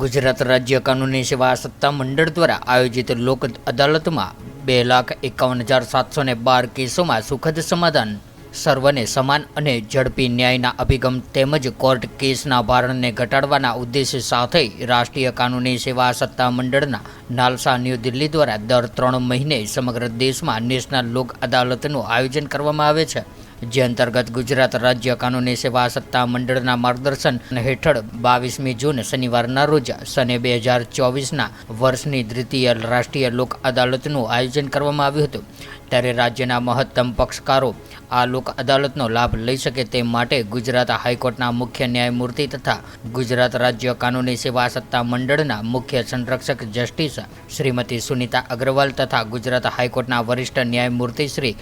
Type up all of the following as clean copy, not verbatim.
गुजरात राज्य कानूनी सेवा सत्ता मंडल द्वारा आयोजित लोक अदालत में 2,51,712 केसों में सुखद समाधान, सर्वने समान अने झड़पी न्यायना अभिगम तेमज कोर्ट केसना भारने घटाडवाना उद्देश्य साथे राष्ट्रीय कानूनी सेवा सत्ता मंडलना नालसा न्यू दिल्ली द्वारा दर 3 महीने समग्र देश में नेशनल लोक अदालतનું आयोजन करवामां आवे छे। जे अंतर्गत गुजरात राज्य कानूनी सेवा सत्ता मंडलना मार्गदर्शन हेठळ 22 जून शनिवारना रोज सने 2024 वर्षनी द्वितीय राष्ट्रीय लोक अदालतનું आयोजन करवामां આવ્યું હતું। ત્યારે રાજ્યના મહત્તમ પક્ષકારો આ લોક અદાલતનો લાભ લઈ શકે તે માટે ગુજરાત હાઈકોર્ટના મુખ્ય ન્યાયમૂર્તિ તથા ગુજરાત રાજ્ય કાનૂની સેવા સત્તા મંડળના મુખ્ય સંરક્ષક જસ્ટિસ શ્રીમતી સુનિતા અગ્રવાલ તથા ગુજરાત હાઈકોર્ટના વરિષ્ઠ ન્યાયમૂર્તિ શ્રી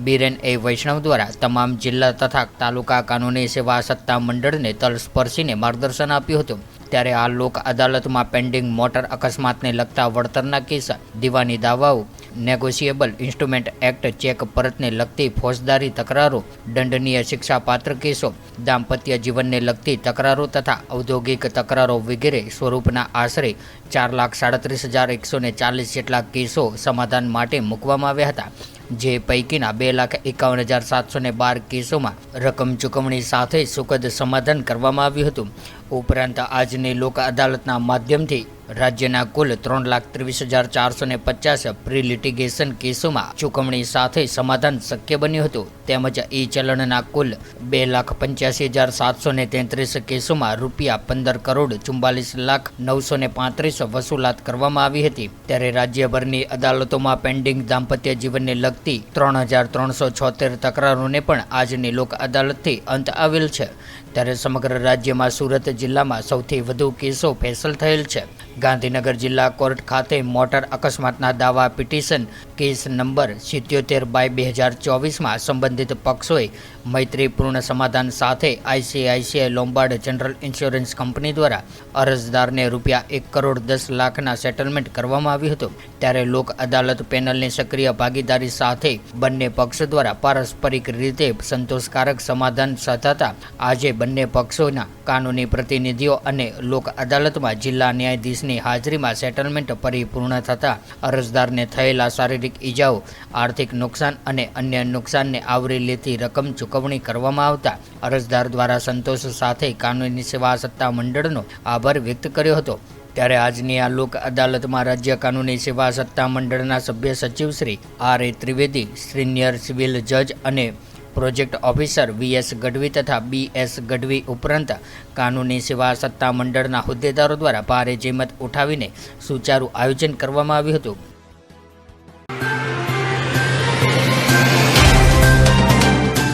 બીરેન એ વૈષ્ણવ દ્વારા તમામ જિલ્લા તથા તાલુકા કાનૂની સેવા સત્તા મંડળને તલસ્પર્શીને માર્ગદર્શન આપ્યું હતું। ત્યારે આ લોક અદાલતમાં પેન્ડિંગ મોટર અકસ્માતને લગતા વળતરના કેસ, દીવાની દાવાઓ, નેગોશિયેબલ ઇન્સ્ટ્રુમેન્ટ एक्ट चेक परतने लगती फौजदारी तकरारों, दंडनीय शिक्षापात्र केसों, दाम्पत्य जीवन ने लगती तकरारों तथा औद्योगिक तकरारों वगैरह स्वरूपना आश्रे 4,37,140 जेटला केसों समाधान माटे मूकवामां आव्या हता। जे पैकीना 2,51,712 केसों में रकम चूकवणी साथे सुखद समाधान करवामां आव्युं हतुं। उपरांत आजनी लोक अदालतना माध्यमथी राज्यना कुल 3,23,450 प्री लिटिगेशन केसों में चूकवणी साथे समाधान शक्य बन्युं हतुं। तेमज ई चलणना कुल 2,85,733 केसों में रूपिया 15,44,935 वसूलात करवामां आवी हती। त्यारे राज्यभरनी अदालतों में पेन्डिंग दाम्पत्य जीवन ने लगती 3,376 तकरारों पण आजनी लोक अदालतथी अंत आवेल छे। त्यारे समग्र राज्य में सूरत जिल्ला में सौथी वधु केसों फैसल थयेल छे। गांधीनगर जिला कोर्ट खाते मोटर अकस्मातना दावा पिटिशन केस नंबर 77/2024 में संबंधित पक्षोए मैत्रीपूर्ण समाधान साथे ICICI Lombard general insurance company द्वारा अरजदार ने रूपिया 1,10,00,000 सेटलमेंट करवामां आव्युं हतुं। त्यारे लोक अदालत पेनलनी सक्रिय भागीदारी साथे बंने पक्ष द्वारा पारस्परिक रीते संतोषकारक समाधान साधता आजे बंने पक्षोना कानूनी प्रतिनिधिओ अने लोक अदालत में जिला न्यायाधीशनी हाजरी में सेटलमेंट परिपूर्ण थता अरजदार ने थयेला शारीरिक ईजाओ, आर्थिक नुकसान अने अन्य नुकसान ने आवरी लेती रकम चूकवणी करवामां आवता अरजदार द्वारा संतोष साथे कानूनी सेवा सत्ता मंडळनो आभार व्यक्त कर्यो हतो। त्यारे आजनी आ लोक अदालत में राज्य कानूनी सेवा सत्ता मंडळना सभ्य सचिव Shri R.A. Trivedi, senior civil जज अने प्रोजेक्ट ऑफिसर VS गढ़वी तथा BS गढ़वी उपरांत कानूनी सेवा सत्ता मंडळना होद्देदारों द्वारा भारे जहमत उठावीने सुचारू आयोजन करवामां आव्युं हतुं।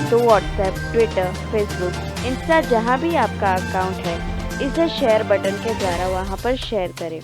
तो व्हाट्सएप, ट्विटर, फेसबुक, इंस्टा जहाँ भी आपका अकाउंट है, इसे शेयर बटन के द्वारा वहाँ पर शेयर करें।